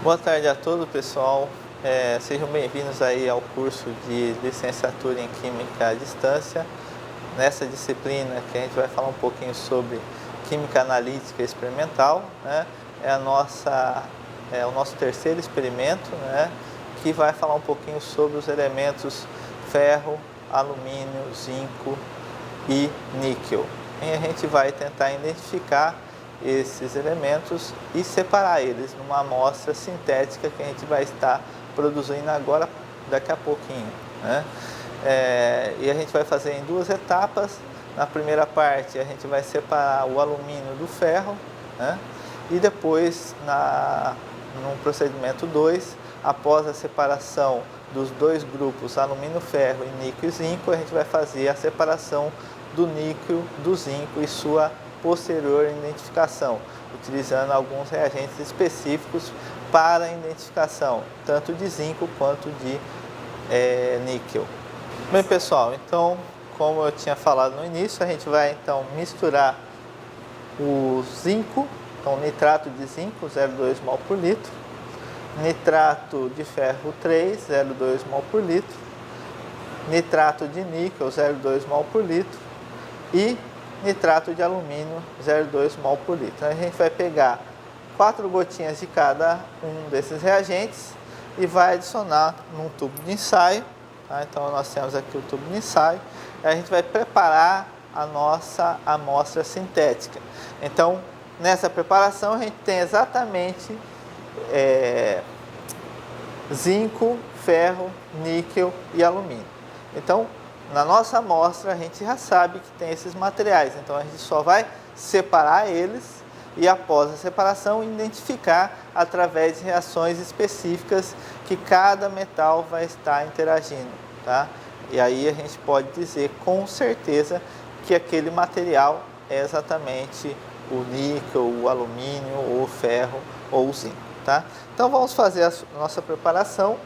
Boa tarde a todos, pessoal. Sejam bem-vindos aí ao curso de licenciatura em Química à Distância. Nessa disciplina que a gente vai falar um pouquinho sobre Química Analítica Experimental, né? É o nosso terceiro experimento, né? Que vai falar um pouquinho sobre os elementos ferro, alumínio, zinco e níquel. E a gente vai tentar identificar esses elementos e separar eles numa amostra sintética que a gente vai estar produzindo agora, daqui a pouquinho, né? E a gente vai fazer em duas etapas. Na primeira parte a gente vai separar o alumínio do ferro, né? E depois, no procedimento 2, após a separação dos dois grupos, alumínio-ferro e níquel-zinco, a gente vai fazer a separação do níquel, do zinco e sua posterior identificação, utilizando alguns reagentes específicos para a identificação, tanto de zinco quanto de níquel. Bem, pessoal, então, como eu tinha falado no início, a gente vai então misturar o zinco, então nitrato de zinco, 0,2 mol por litro, nitrato de ferro 3, 0,2 mol por litro, nitrato de níquel, 0,2 mol por litro e nitrato de alumínio, 0,2 mol por litro. A gente vai pegar 4 gotinhas de cada um desses reagentes e vai adicionar num tubo de ensaio. Tá? Então nós temos aqui o tubo de ensaio. E a gente vai preparar a nossa amostra sintética. Então, nessa preparação a gente tem exatamente zinco, ferro, níquel e alumínio. Então, na nossa amostra a gente já sabe que tem esses materiais, então a gente só vai separar eles e após a separação identificar através de reações específicas que cada metal vai estar interagindo, tá? E aí a gente pode dizer com certeza que aquele material é exatamente o níquel, o alumínio, o ferro ou o zinco, tá? Então vamos fazer a nossa preparação.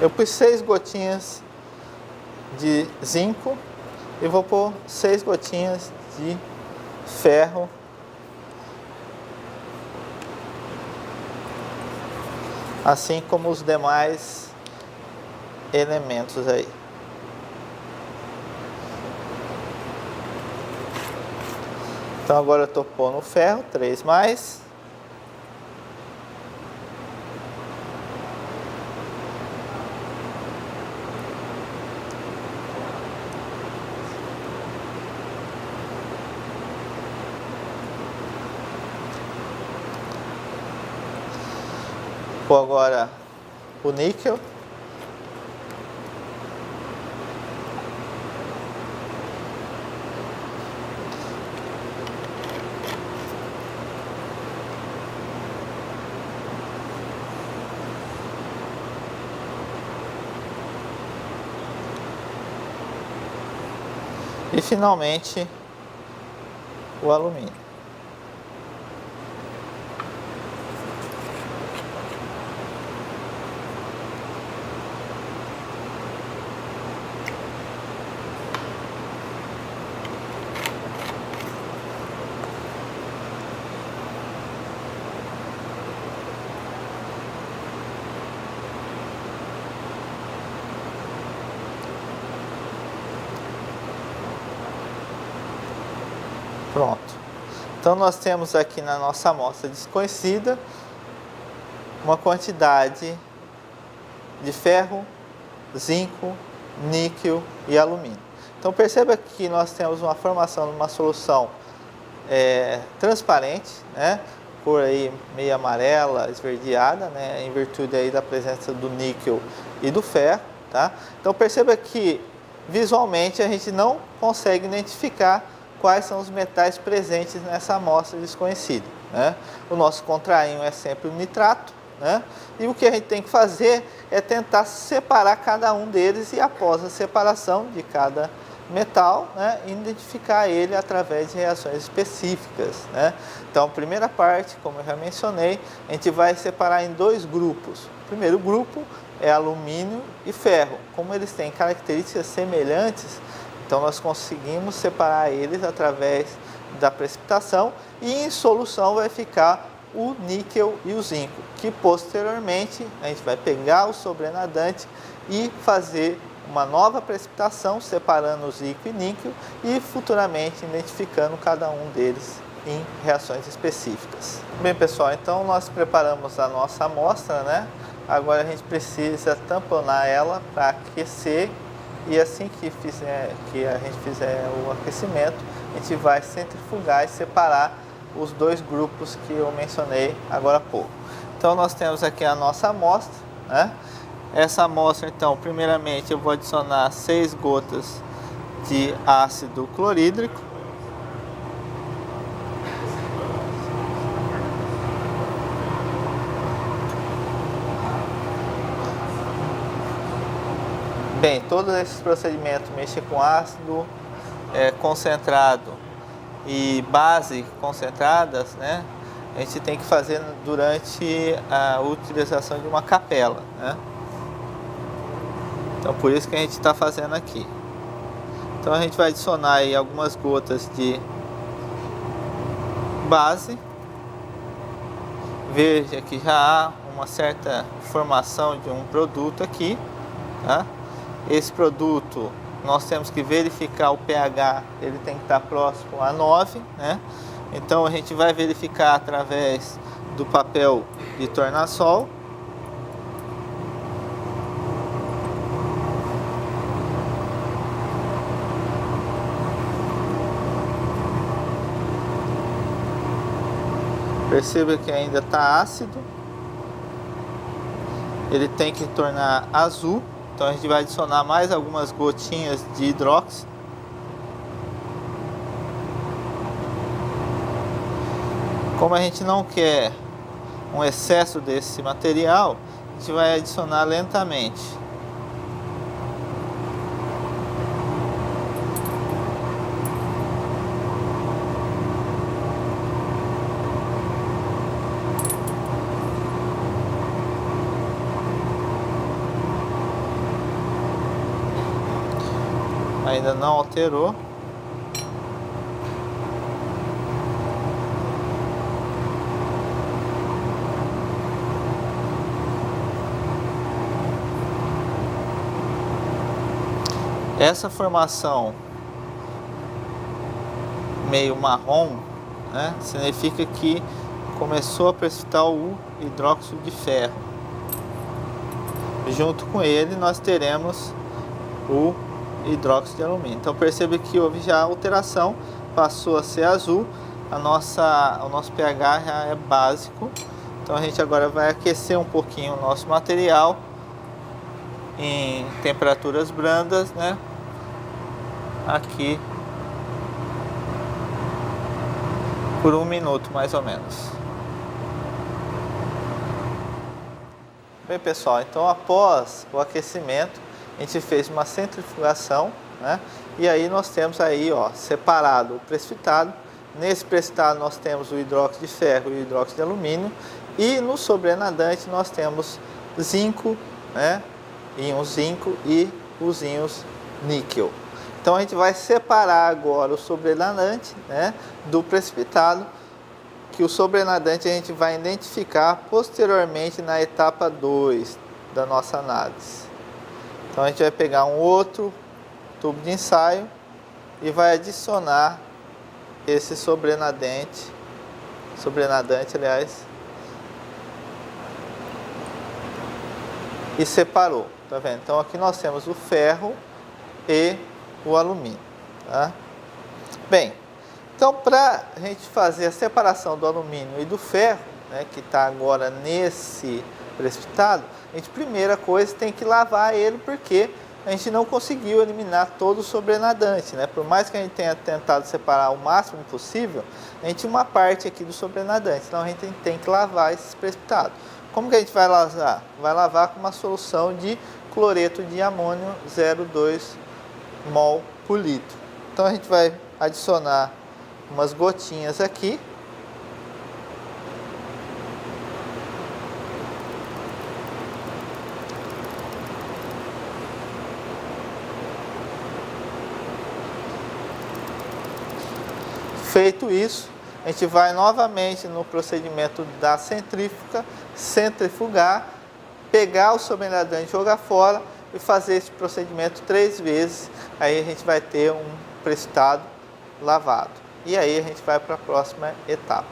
Eu pus 6 gotinhas de zinco e vou pôr 6 gotinhas de ferro, assim como os demais elementos aí. Então agora eu estou pondo o ferro, 3 mais. Vou agora o níquel. E finalmente o alumínio. Pronto. Então nós temos aqui na nossa amostra desconhecida uma quantidade de ferro, zinco, níquel e alumínio. Então perceba que nós temos uma formação de uma solução transparente, né? Cor aí meio amarela, esverdeada, né? Em virtude aí da presença do níquel e do ferro, tá? Então perceba que visualmente a gente não consegue identificar quais são os metais presentes nessa amostra desconhecida, né? O nosso contrainho é sempre o nitrato, né? E o que a gente tem que fazer é tentar separar cada um deles e após a separação de cada metal, né, e identificar ele através de reações específicas, né? Então, a primeira parte, como eu já mencionei, a gente vai separar em dois grupos. O primeiro grupo é alumínio e ferro. Como eles têm características semelhantes, então nós conseguimos separar eles através da precipitação, e em solução vai ficar o níquel e o zinco, que posteriormente a gente vai pegar o sobrenadante e fazer uma nova precipitação, separando o zinco e níquel e futuramente identificando cada um deles em reações específicas. Bem, pessoal, então nós preparamos a nossa amostra, né? Agora a gente precisa tamponar ela para aquecer, e assim que a gente fizer o aquecimento, a gente vai centrifugar e separar os dois grupos que eu mencionei agora há pouco. Então nós temos aqui a nossa amostra, né? Essa amostra, então, primeiramente eu vou adicionar 6 gotas de ácido clorídrico. Bem, todos esses procedimentos, mexer com ácido concentrado e base concentradas, né, a gente tem que fazer durante a utilização de uma capela, né? Então, por isso que a gente está fazendo aqui. Então, a gente vai adicionar aí algumas gotas de base. Veja que já há uma certa formação de um produto aqui, tá? Esse produto, nós temos que verificar o pH, ele tem que estar próximo a 9, né? Então a gente vai verificar através do papel de tornassol. Perceba que ainda está ácido. Ele tem que tornar azul. Então a gente vai adicionar mais algumas gotinhas de hidróxido. Como a gente não quer um excesso desse material, a gente vai adicionar lentamente. Ainda não alterou. Essa formação meio marrom, né, significa que começou a precipitar o hidróxido de ferro. Junto com ele nós teremos o hidróxido de alumínio. Então perceba que houve já alteração, passou a ser azul, o nosso pH já é básico. Então a gente agora vai aquecer um pouquinho o nosso material em temperaturas brandas, né? Aqui por 1 minuto mais ou menos. Bem, pessoal, então após o aquecimento a gente fez uma centrifugação, né? E aí nós temos aí, ó, separado o precipitado. Nesse precipitado nós temos o hidróxido de ferro e o hidróxido de alumínio, e no sobrenadante nós temos zinco, né? Íons zinco e os íons níquel. Então a gente vai separar agora o sobrenadante, né, do precipitado, que o sobrenadante a gente vai identificar posteriormente na etapa 2 da nossa análise. Então a gente vai pegar um outro tubo de ensaio e vai adicionar esse sobrenadante, aliás, e separou, tá vendo? Então aqui nós temos o ferro e o alumínio, tá? Bem, então para a gente fazer a separação do alumínio e do ferro, né, que está agora nesse precipitado, a gente, primeira coisa, tem que lavar ele, porque a gente não conseguiu eliminar todo o sobrenadante, né? Por mais que a gente tenha tentado separar o máximo possível, a gente tinha uma parte aqui do sobrenadante, então a gente tem que lavar esse precipitado. Como que a gente vai lavar? Vai lavar com uma solução de cloreto de amônio 0,2 mol por litro. Então a gente vai adicionar umas gotinhas aqui. Feito isso, a gente vai novamente no procedimento da centrífuga, centrifugar, pegar o sobrenadante, jogar fora e fazer esse procedimento 3 vezes. Aí a gente vai ter um precipitado lavado. E aí a gente vai para a próxima etapa.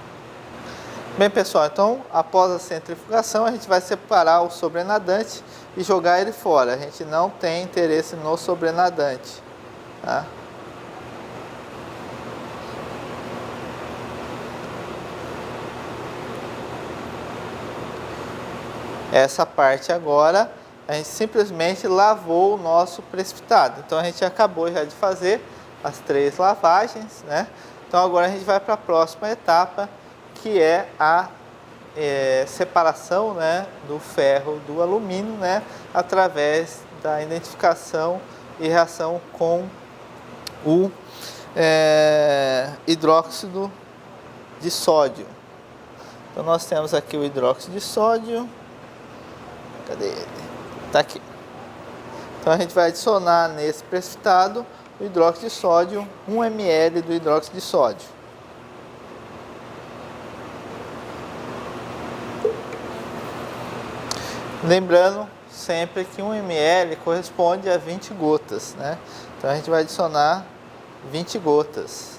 Bem, pessoal, então após a centrifugação a gente vai separar o sobrenadante e jogar ele fora. A gente não tem interesse no sobrenadante, tá? Essa parte agora, a gente simplesmente lavou o nosso precipitado. Então a gente acabou já de fazer as 3 lavagens, né? Então agora a gente vai para a próxima etapa, que é a separação, né, do ferro do alumínio, né, através da identificação e reação com o hidróxido de sódio. Então nós temos aqui o hidróxido de sódio. Cadê ele? Tá aqui. Então a gente vai adicionar nesse precipitado o hidróxido de sódio, 1 ml do hidróxido de sódio. Lembrando sempre que 1 ml corresponde a 20 gotas, né? Então a gente vai adicionar 20 gotas.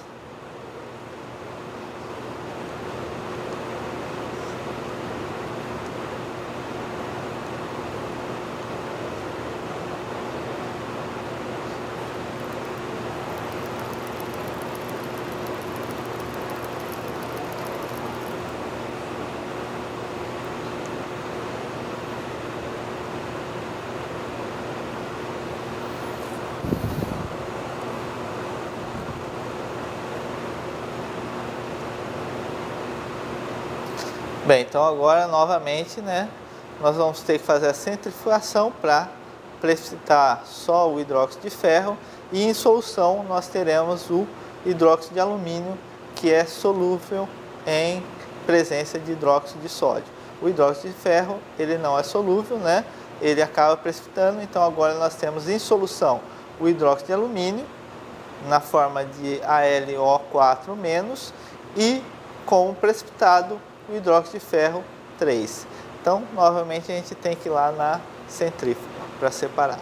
Bem, então agora novamente, né, nós vamos ter que fazer a centrifugação para precipitar só o hidróxido de ferro, e em solução nós teremos o hidróxido de alumínio, que é solúvel em presença de hidróxido de sódio. O hidróxido de ferro, ele não é solúvel, né? Ele acaba precipitando, então agora nós temos em solução o hidróxido de alumínio na forma de AlO4- e com o precipitado o hidróxido de ferro 3. Então, novamente, a gente tem que ir lá na centrífuga para separar.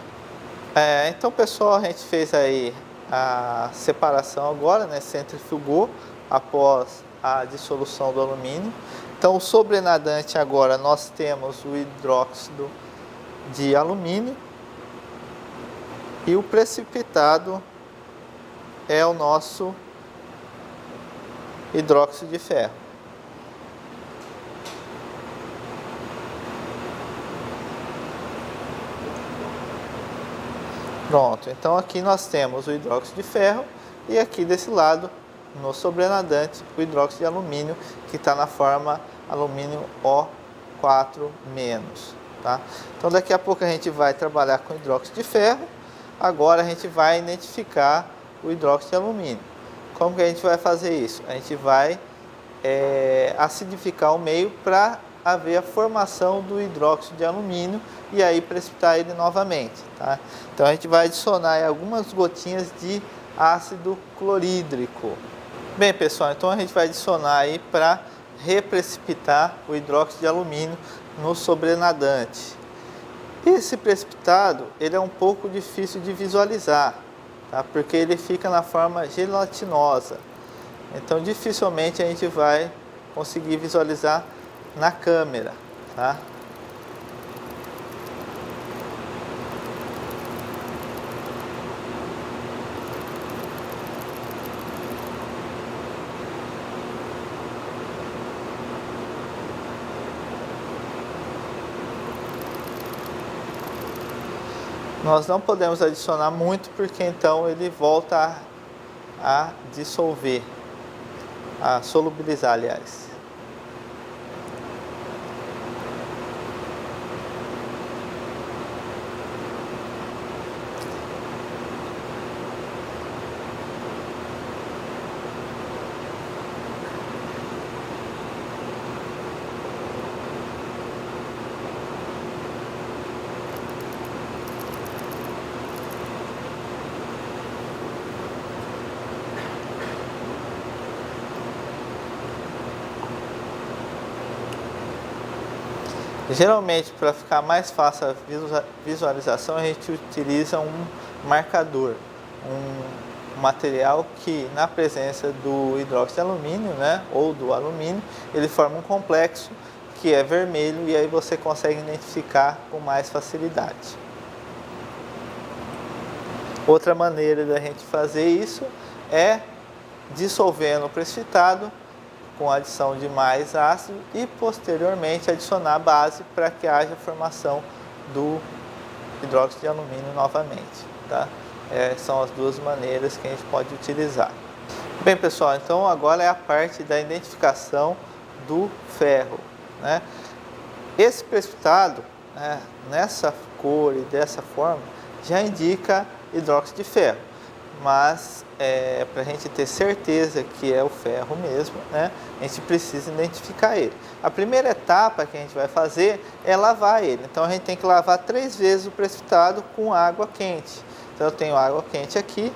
Então, pessoal, a gente fez aí a separação agora, né? Centrifugou após a dissolução do alumínio. Então, o sobrenadante agora nós temos o hidróxido de alumínio e o precipitado é o nosso hidróxido de ferro. Pronto, então aqui nós temos o hidróxido de ferro e aqui desse lado, no sobrenadante, o hidróxido de alumínio, que está na forma alumínio O4-, tá? Então daqui a pouco a gente vai trabalhar com hidróxido de ferro, agora a gente vai identificar o hidróxido de alumínio. Como que a gente vai fazer isso? A gente vai acidificar o meio para haver a formação do hidróxido de alumínio e aí precipitar ele novamente, tá? Então a gente vai adicionar aí algumas gotinhas de ácido clorídrico. Bem, pessoal, então a gente vai adicionar aí para reprecipitar o hidróxido de alumínio no sobrenadante. Esse precipitado, ele é um pouco difícil de visualizar, tá? Porque ele fica na forma gelatinosa. Então dificilmente a gente vai conseguir visualizar na câmera, tá? Nós não podemos adicionar muito porque então ele volta a dissolver, a solubilizar, aliás. Geralmente, para ficar mais fácil a visualização, a gente utiliza um marcador, um material que, na presença do hidróxido de alumínio, né, ou do alumínio, ele forma um complexo que é vermelho e aí você consegue identificar com mais facilidade. Outra maneira da gente fazer isso é dissolvendo o precipitado com a adição de mais ácido e posteriormente adicionar a base para que haja formação do hidróxido de alumínio novamente, tá? São as duas maneiras que a gente pode utilizar. Bem, pessoal, então agora é a parte da identificação do ferro, né? Esse precipitado, né, nessa cor e dessa forma já indica hidróxido de ferro, mas para a gente ter certeza que é o ferro mesmo, né, a gente precisa identificar ele. A primeira etapa que a gente vai fazer é lavar ele. Então a gente tem que lavar 3 vezes o precipitado com água quente. Então eu tenho água quente aqui,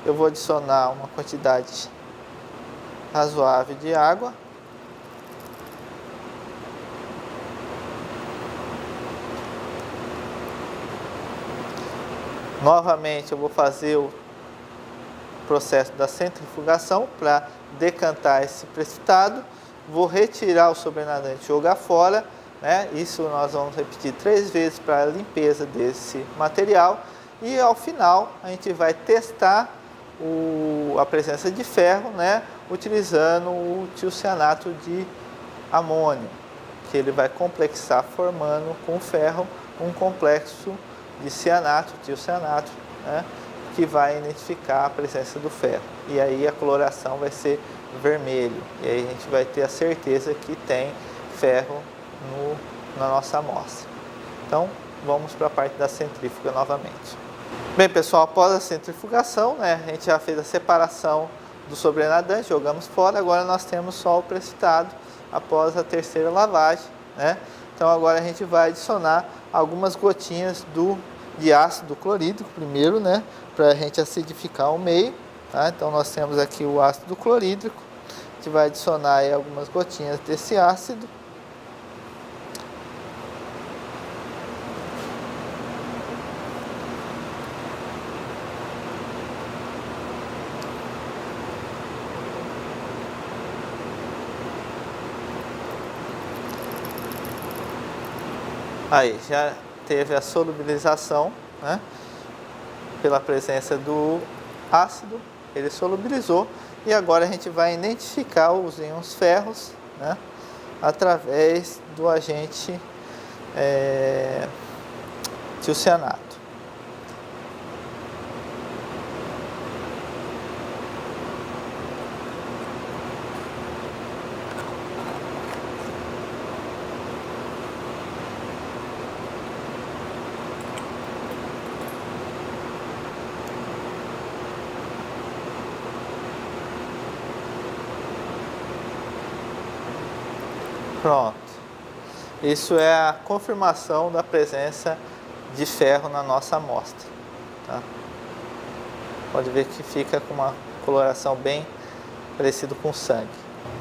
eu vou adicionar uma quantidade razoável de água. Novamente eu vou fazer o processo da centrifugação para decantar esse precipitado. Vou retirar o sobrenadante e jogar fora, né? Isso nós vamos repetir 3 vezes para a limpeza desse material. E ao final a gente vai testar a presença de ferro, né, utilizando o tiocianato de amônio, que ele vai complexar formando com o ferro um complexo de cianato, tiocianato, né, que vai identificar a presença do ferro. E aí a coloração vai ser vermelho. E aí a gente vai ter a certeza que tem ferro na nossa amostra. Então vamos para a parte da centrífuga novamente. Bem, pessoal, após a centrifugação, né, a gente já fez a separação do sobrenadante, jogamos fora. Agora nós temos só o precipitado após a terceira lavagem, né? Então agora a gente vai adicionar algumas gotinhas de ácido clorídrico primeiro, né, para a gente acidificar o meio, tá? Então nós temos aqui o ácido clorídrico, a gente vai adicionar aí algumas gotinhas desse ácido. Aí já teve a solubilização, né, pela presença do ácido, ele solubilizou e agora a gente vai identificar os íons ferros, né, através do agente tiocianato. Pronto, isso é a confirmação da presença de ferro na nossa amostra, tá? Pode ver que fica com uma coloração bem parecida com sangue.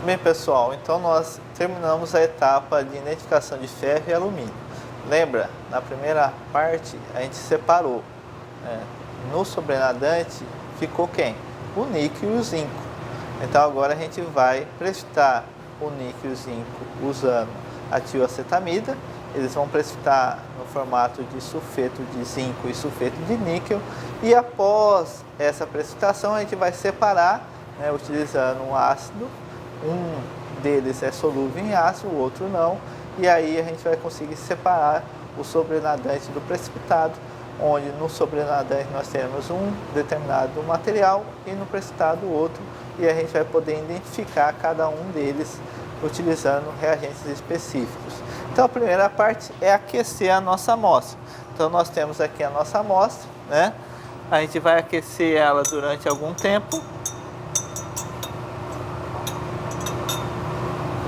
Bem, pessoal, então nós terminamos a etapa de identificação de ferro e alumínio. Lembra, na primeira parte a gente separou, né? No sobrenadante ficou quem? O níquel e o zinco. Então agora a gente vai precipitar o níquel e o zinco usando a tioacetamida. Eles vão precipitar no formato de sulfeto de zinco e sulfeto de níquel. E após essa precipitação a gente vai separar, né, utilizando um ácido. Um deles é solúvel em ácido, o outro não. E aí a gente vai conseguir separar o sobrenadante do precipitado, onde no sobrenadante nós temos um determinado material e no precipitado outro, e a gente vai poder identificar cada um deles utilizando reagentes específicos. Então a primeira parte é aquecer a nossa amostra. Então nós temos aqui a nossa amostra, né? A gente vai aquecer ela durante algum tempo.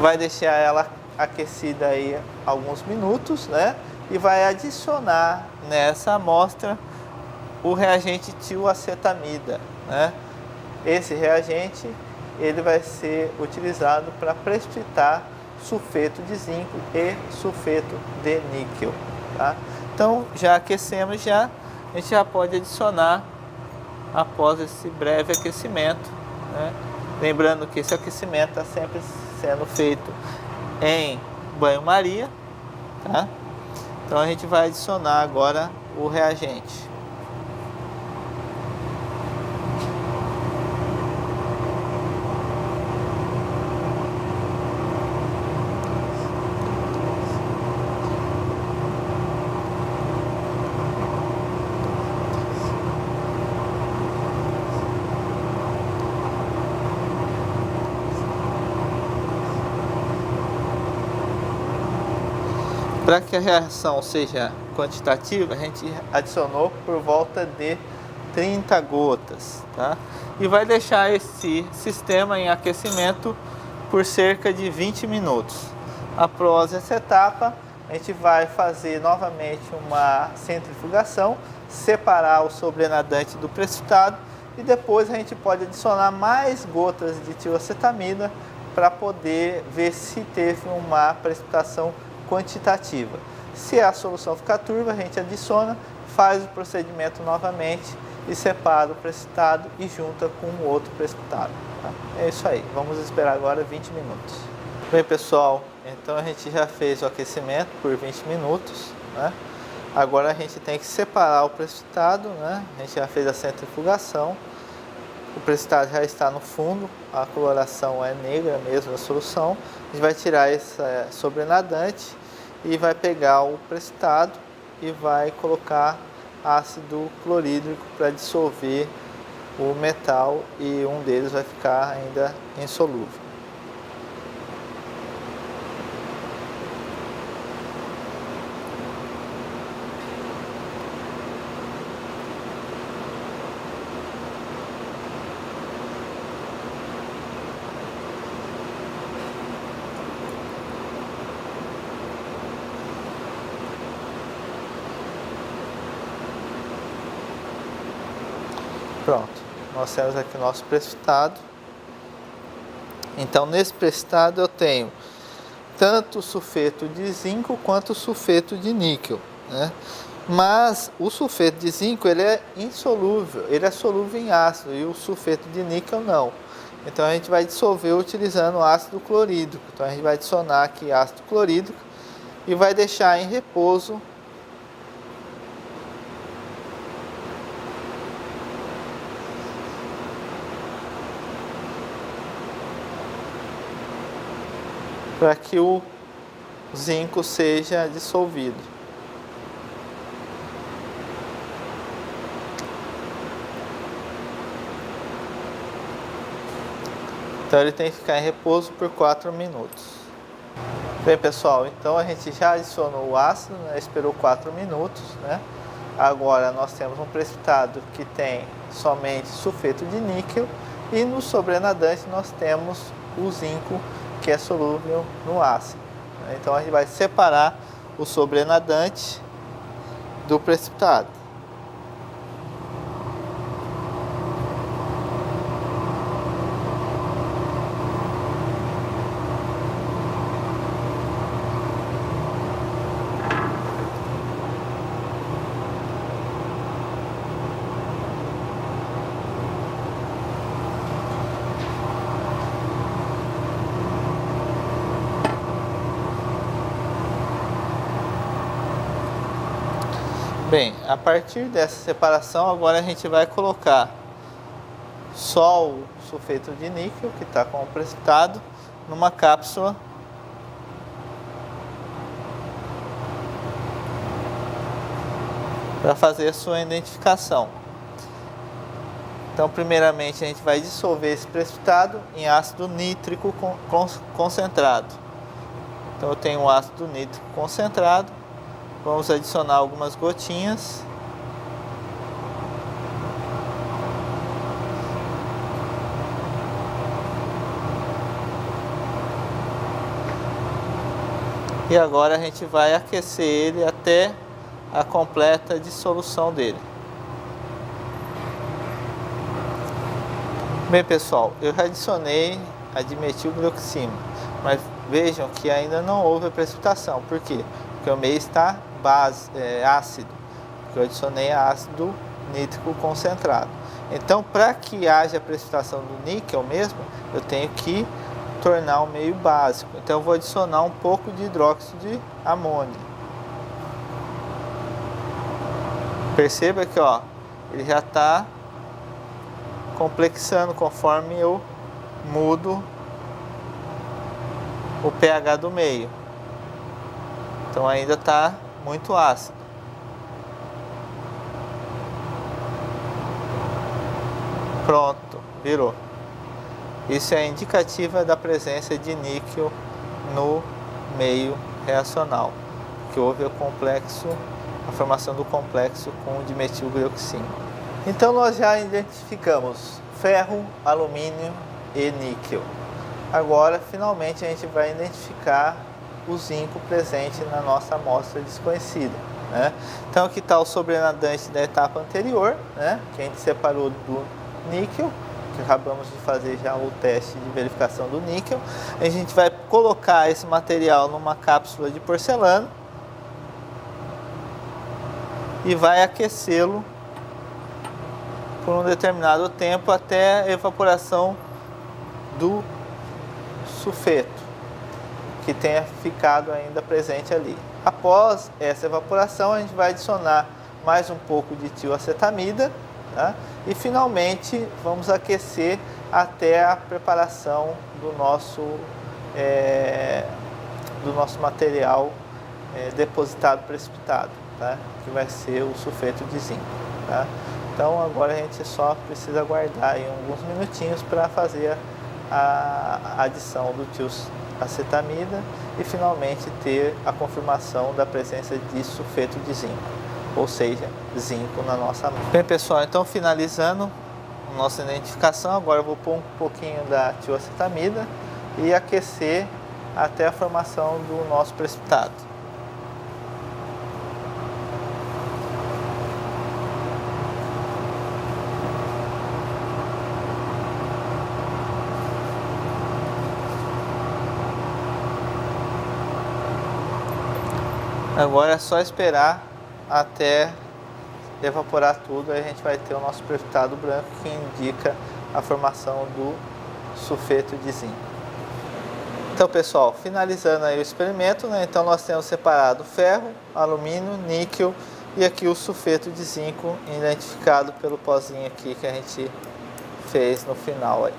Vai deixar ela aquecida aí alguns minutos, né? E vai adicionar nessa amostra o reagente tioacetamida, né? Esse reagente ele vai ser utilizado para precipitar sulfeto de zinco e sulfeto de níquel, tá? Então, já aquecemos, a gente já pode adicionar após esse breve aquecimento, né? Lembrando que esse aquecimento está sempre sendo feito em banho-maria, tá? Então a gente vai adicionar agora o reagente. Para que a reação seja quantitativa, a gente adicionou por volta de 30 gotas, tá? E vai deixar esse sistema em aquecimento por cerca de 20 minutos. Após essa etapa, a gente vai fazer novamente uma centrifugação, separar o sobrenadante do precipitado e depois a gente pode adicionar mais gotas de tiocetamida para poder ver se teve uma precipitação quantitativa. Se a solução ficar turva, a gente adiciona, faz o procedimento novamente e separa o precipitado e junta com o outro precipitado. Tá? É isso aí, vamos esperar agora 20 minutos. Bem pessoal, então a gente já fez o aquecimento por 20 minutos, né? Agora a gente tem que separar o precipitado, né? A gente já fez a centrifugação, o precipitado já está no fundo, a coloração é negra mesmo da solução. A gente vai tirar esse sobrenadante e vai pegar o precipitado e vai colocar ácido clorídrico para dissolver o metal e um deles vai ficar ainda insolúvel. Pronto, nós temos aqui o nosso precipitado. Então, nesse precipitado eu tenho tanto o sulfeto de zinco quanto o sulfeto de níquel, né? Mas o sulfeto de zinco ele é insolúvel, ele é solúvel em ácido e o sulfeto de níquel não. Então a gente vai dissolver utilizando o ácido clorídrico. Então a gente vai adicionar aqui ácido clorídrico e vai deixar em repouso para que o zinco seja dissolvido. Então ele tem que ficar em repouso por 4 minutos. Bem pessoal, então a gente já adicionou o ácido, né? Esperou 4 minutos, né? Agora nós temos um precipitado que tem somente sulfeto de níquel e no sobrenadante nós temos o zinco que é solúvel no ácido. Então a gente vai separar o sobrenadante do precipitado. Bem, a partir dessa separação, agora a gente vai colocar só o sulfeto de níquel, que está com o precipitado, numa cápsula para fazer a sua identificação. Então, primeiramente, a gente vai dissolver esse precipitado em ácido nítrico concentrado. Então, eu tenho um ácido nítrico concentrado. Vamos adicionar algumas gotinhas. E agora a gente vai aquecer ele até a completa dissolução dele. Bem pessoal, eu já adicionei a dimetilglioxina, mas vejam que ainda não houve a precipitação. Por quê? Porque o meio está ácido, porque eu adicionei ácido nítrico concentrado. Então, para que haja precipitação do níquel mesmo, eu tenho que tornar o meio básico. Então, eu vou adicionar um pouco de hidróxido de amônio. Perceba que ó, ele já está complexando conforme eu mudo o pH do meio. Então ainda está muito ácido. Pronto, virou. Isso é indicativa da presença de níquel no meio reacional, que houve a formação do complexo com dimetilgleucina. Então nós já identificamos ferro, alumínio e níquel. Agora, finalmente, a gente vai identificar o zinco presente na nossa amostra desconhecida, né? Então aqui está o sobrenadante da etapa anterior, né? Que a gente separou do níquel, que acabamos de fazer já o teste de verificação do níquel. A gente vai colocar esse material numa cápsula de porcelana e vai aquecê-lo por um determinado tempo até a evaporação do sulfeto que tenha ficado ainda presente ali. Após essa evaporação, a gente vai adicionar mais um pouco de tioacetamida, tá? E finalmente vamos aquecer até a preparação do nosso material depositado precipitado, tá? Que vai ser o sulfeto de zinco, tá? Então agora a gente só precisa aguardar aí alguns minutinhos para fazer a adição do tioacetamida e finalmente ter a confirmação da presença de sulfeto de zinco, ou seja, zinco na nossa amostra. Bem pessoal, então finalizando a nossa identificação, agora eu vou pôr um pouquinho da tioacetamida e aquecer até a formação do nosso precipitado. Agora é só esperar até evaporar tudo, aí a gente vai ter o nosso precipitado branco que indica a formação do sulfeto de zinco. Então pessoal, finalizando aí o experimento, né? Então nós temos separado ferro, alumínio, níquel e aqui o sulfeto de zinco identificado pelo pozinho aqui que a gente fez no final aí.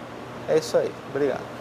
É isso aí, obrigado.